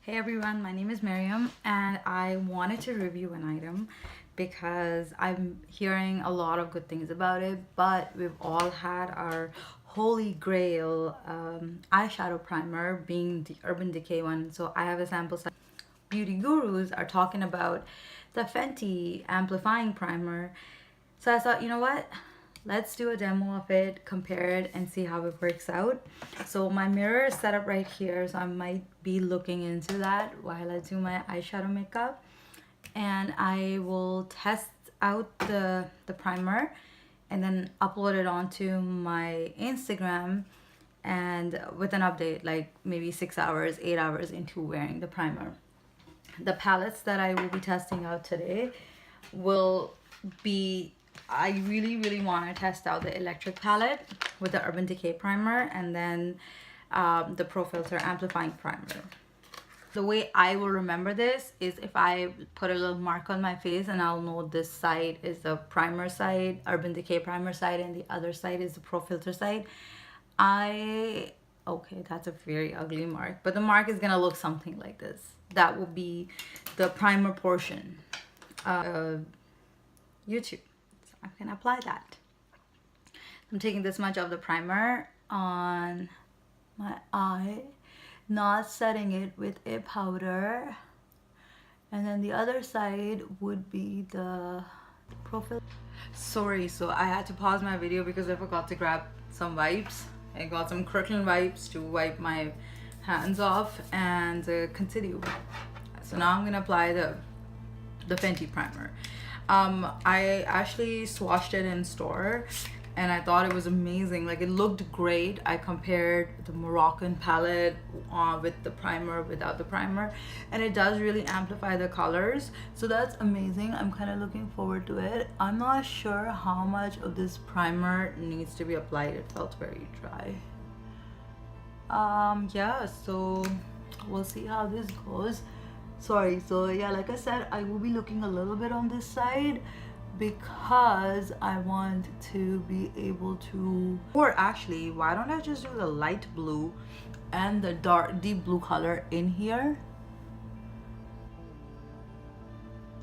Hey everyone, my name is Mariam and I wanted to review an item because I'm hearing a lot of good things about it, but we've all had our holy grail eyeshadow primer being the Urban Decay one. So I have a sample size. Beauty gurus are talking about the Fenty amplifying primer. So I thought, you know what? Let's do a demo of it, compare it, and see how it works out. So my mirror is set up right here, so I might be looking into that while I do my eyeshadow makeup. And I will test out the primer and then upload it onto my Instagram and with an update, like maybe 6 hours, 8 hours into wearing the primer. The palettes that I will be testing out today will be, I really want to test out the electric palette with the Urban Decay primer and then the Profilt'r amplifying primer. The way I will remember this is if I put a little mark on my face and I'll know this side is the primer side, Urban Decay primer side, and the other side is the Profilt'r side. Okay, that's a very ugly mark, but the mark is gonna look something like this. That will be the primer portion of YouTube. So I'm gonna apply that. I'm taking this much of the primer on my eye, not setting it with a powder, and then the other side would be the Profilt'r. Sorry, so I had to pause my video because I forgot to grab some wipes. I got some Kirkland wipes to wipe my hands off and continue. So now I'm gonna apply the Fenty primer. I actually swatched it in store and I thought it was amazing. Like, it looked great. I compared the Moroccan palette with the primer, without the primer, and it does really amplify the colors. So that's amazing. I'm kind of looking forward to it. I'm not sure how much of this primer needs to be applied. It felt very dry. Yeah, so we'll see how this goes. Sorry, so yeah, like I said, I will be looking a little bit on this side because I want to be able to, or actually, why don't I just do the light blue and the deep blue color in here?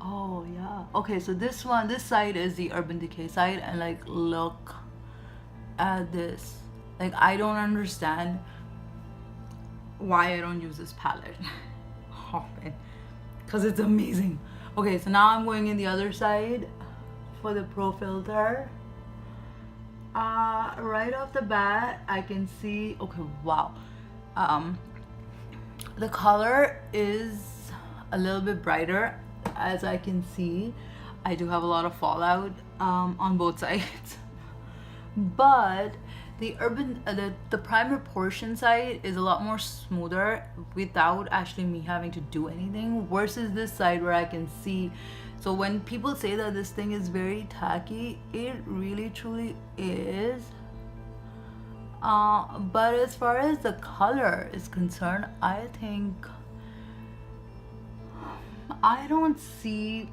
Oh yeah, okay, so this side is the Urban Decay side, and like, look at this. Like, I don't understand why I don't use this palette. Oh man, because it's amazing. Okay, so now I'm going in the other side for the Profilt'r. Right off the bat, I can see, okay, wow. The color is a little bit brighter, as I can see. I do have a lot of fallout on both sides. But the the primer portion side is a lot more smoother without actually me having to do anything, versus this side where I can see. So when people say that this thing is very tacky, it really truly is. But as far as the color is concerned, I think I don't see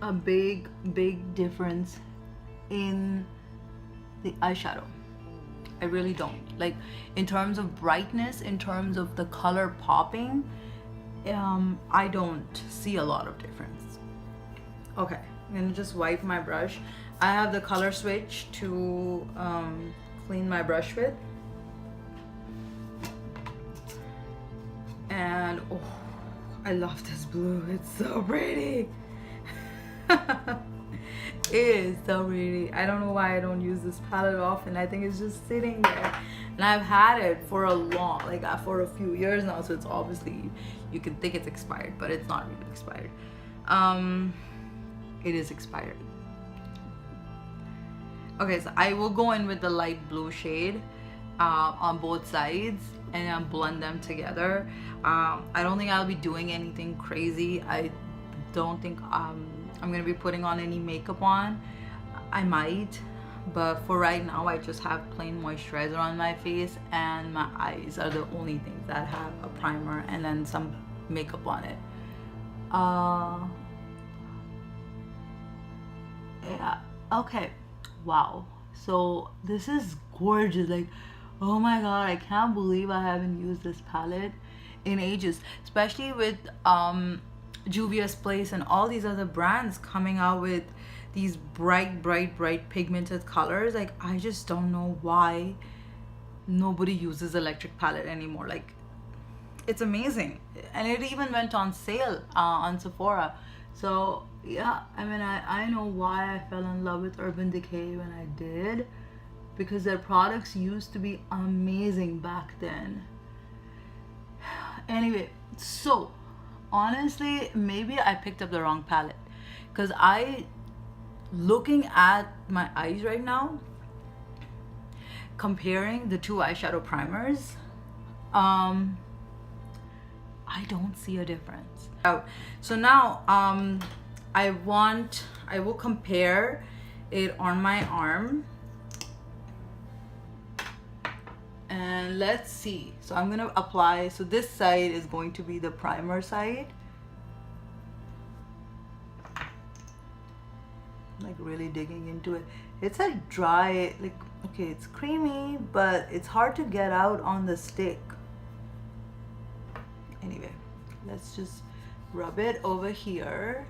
a big difference in the eyeshadow. I really don't. Like, in terms of brightness, in terms of the color popping, I don't see a lot of difference. Okay, I'm gonna just wipe my brush. I have the color switch to clean my brush with. And oh, I love this blue. It's so pretty. It is so pretty. I don't know why I don't use this palette often. I think it's just sitting there, and I've had it for for a few years now, so it's obviously, you can think it's expired, but it's not really expired. It is expired. Okay, so I will go in with the light blue shade on both sides and blend them together. I don't think I'll be doing anything crazy. I don't think I'm gonna be putting on any makeup on. I might, but for right now I just have plain moisturizer on my face, and my eyes are the only things that have a primer and then some makeup on it. Yeah, okay, wow, so this is gorgeous. Like, oh my god, I can't believe I haven't used this palette in ages, especially with Juvia's Place and all these other brands coming out with these bright pigmented colors. Like, I just don't know why nobody uses electric palette anymore. Like, it's amazing. And it even went on sale on Sephora. So yeah, I mean, I know why I fell in love with Urban Decay when I did, because their products used to be amazing back then. Anyway, so honestly, maybe I picked up the wrong palette, because looking at my eyes right now, comparing the two eyeshadow primers, I don't see a difference. So now I will compare it on my arm, and let's see. So I'm gonna apply, so this side is going to be the primer side. Like, really digging into it. It's a dry, like, okay, it's creamy, but it's hard to get out on the stick. Anyway, let's just rub it over here,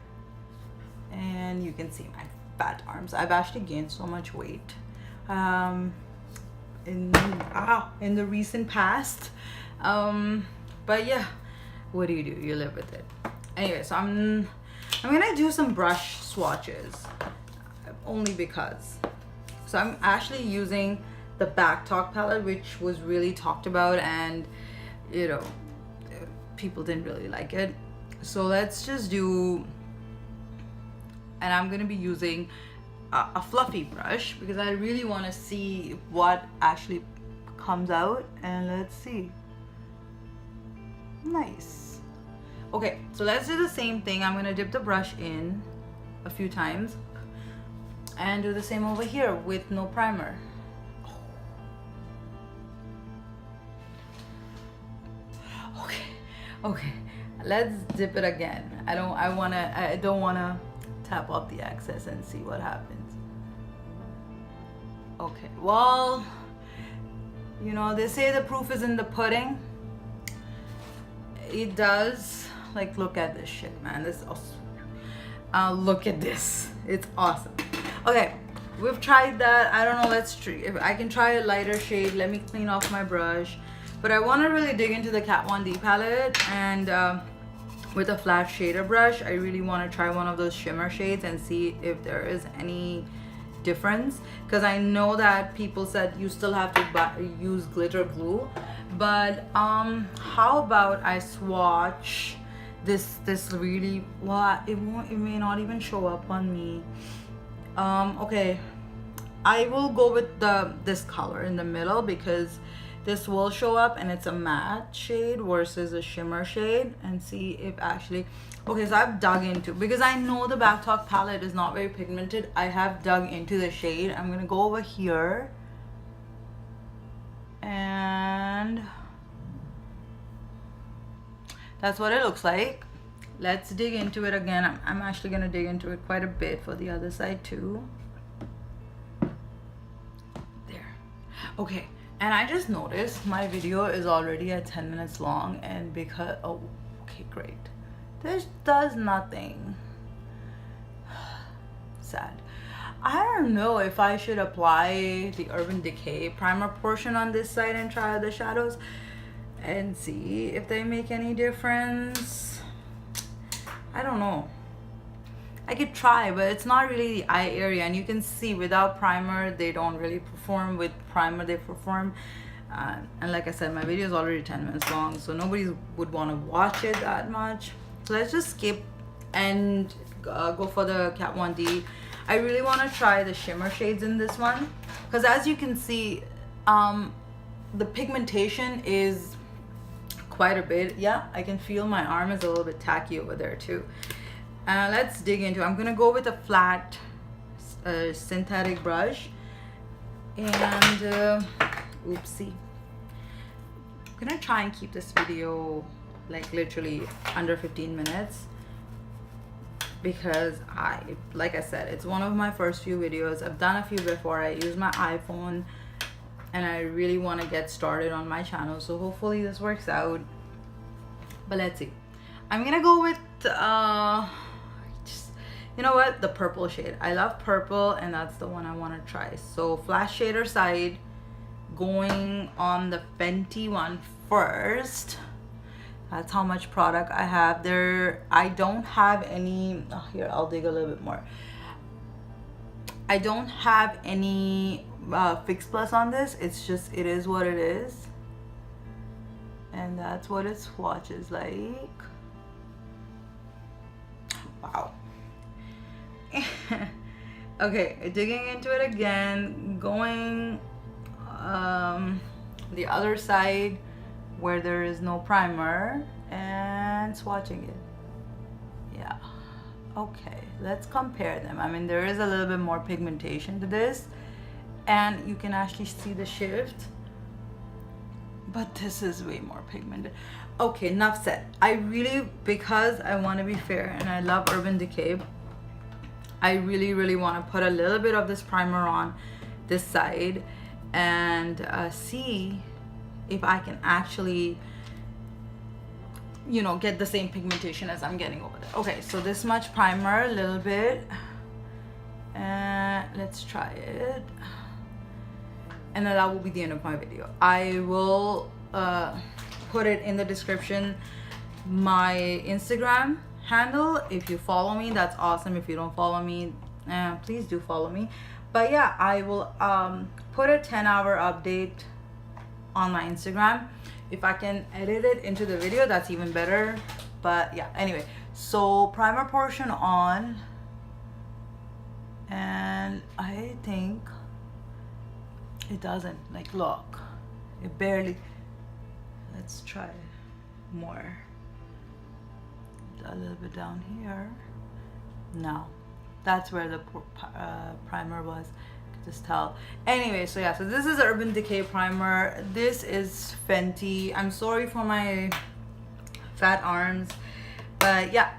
and you can see my fat arms. I've actually gained so much weight in the recent past, but yeah, what do? You live with it. Anyway, so I'm gonna do some brush swatches, only because. So I'm actually using the Backtalk palette, which was really talked about, and you know, people didn't really like it. So let's just do, and I'm gonna be using a fluffy brush because I really want to see what actually comes out. And let's see. Nice. Okay, so let's do the same thing. I'm gonna dip the brush in a few times and do the same over here with no primer. Okay, let's dip it again. I don't wanna tap off the excess and see what happens. Okay, well, you know, they say the proof is in the pudding. It does. Like, look at this shit, man. This is awesome. Look at this. It's awesome. Okay, we've tried that. I don't know, let's try. If I can try a lighter shade. Let me clean off my brush. But I want to really dig into the Kat Von D palette, and with a flat shader brush, I really want to try one of those shimmer shades and see if there is any difference, because I know that people said you still have to use glitter glue. But how about I swatch this really, well, it may not even show up on me. Okay, I will go with this color in the middle, because this will show up, and it's a matte shade versus a shimmer shade, and see if actually. Okay, so I've dug into, because I know the Backtalk palette is not very pigmented, I have dug into the shade. I'm gonna go over here, and that's what it looks like. Let's dig into it again. I'm actually gonna dig into it quite a bit for the other side too. There. Okay, and I just noticed my video is already at 10 minutes long, and because, oh, okay, great. This does nothing. Sad. I don't know if I should apply the Urban Decay primer portion on this side and try the shadows and see if they make any difference. I don't know. I could try, but it's not really the eye area, and you can see without primer they don't really perform. With primer they perform. And like I said, my video is already 10 minutes long, so nobody would want to watch it that much. So let's just skip and go for the Kat Von D. I really want to try the shimmer shades in this one, because as you can see, the pigmentation is quite a bit. Yeah, I can feel my arm is a little bit tacky over there too. Let's dig into it. I'm gonna go with a flat synthetic brush, and oopsie, I'm gonna try and keep this video like literally under 15 minutes, because like I said, it's one of my first few videos. I've done a few before. I use my iPhone, and I really want to get started on my channel, so hopefully this works out. But let's see. I'm gonna go with you know what, the purple shade. I love purple, and that's the one I want to try. So flash shader side, going on the Fenty one first. That's how much product I have there. I don't have any, oh, here, I'll dig a little bit more. I don't have any Fix Plus on this. It's just, it is what it is. And that's what its swatch is like. Wow. Okay, digging into it again, going the other side where there is no primer, and swatching it. Yeah, okay, let's compare them. I mean, there is a little bit more pigmentation to this, and you can actually see the shift, but this is way more pigmented. Okay, enough said. I really, because I want to be fair and I love Urban Decay, I really want to put a little bit of this primer on this side and see if I can actually, you know, get the same pigmentation as I'm getting over there. Okay, so this much primer, a little bit, and let's try it, and then that will be the end of my video. I will put it in the description, my Instagram handle. If you follow me, that's awesome. If you don't follow me, please do follow me. But yeah, I will put a 10-hour update on my Instagram. If I can edit it into the video, that's even better. But yeah, anyway, so primer portion on, and I think it doesn't, like, look, it barely. Let's try more. A little bit down here. No, that's where the primer was. I could just tell. Anyway, so yeah, so this is Urban Decay primer. This is Fenty. I'm sorry for my fat arms, but yeah,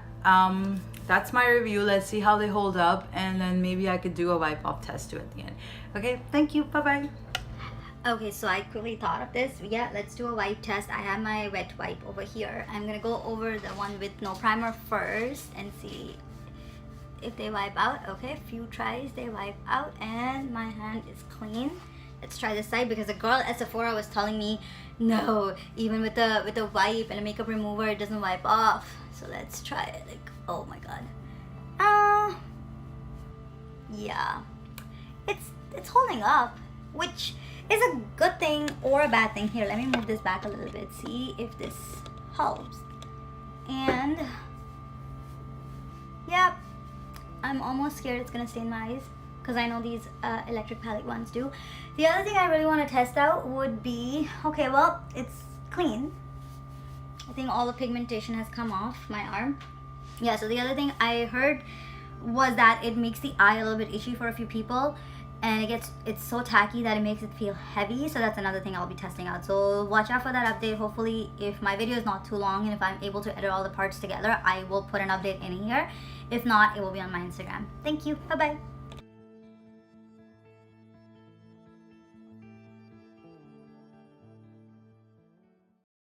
that's my review. Let's see how they hold up, and then maybe I could do a wipe off test too at the end. Okay, thank you, bye bye. Okay, so I quickly thought of this. Yeah, let's do a wipe test. I have my wet wipe over here. I'm gonna go over the one with no primer first and see if they wipe out. Okay, few tries, they wipe out, and my hand is clean. Let's try this side, because the girl at Sephora was telling me no, even with the wipe and a makeup remover, it doesn't wipe off. So let's try it. Like, oh my god. Yeah, it's holding up, which is a good thing or a bad thing. Here, let me move this back a little bit, see if this helps. And yeah, I'm almost scared it's gonna stain my eyes, because I know these electric palette ones do. The other thing I really want to test out would be, okay, well, it's clean. I think all the pigmentation has come off my arm. Yeah, so the other thing I heard was that it makes the eye a little bit itchy for a few people, and it's so tacky that it makes it feel heavy. So that's another thing I'll be testing out. So watch out for that update. Hopefully, if my video is not too long and if I'm able to edit all the parts together, I will put an update in here. If not, it will be on my Instagram. Thank you. Bye bye.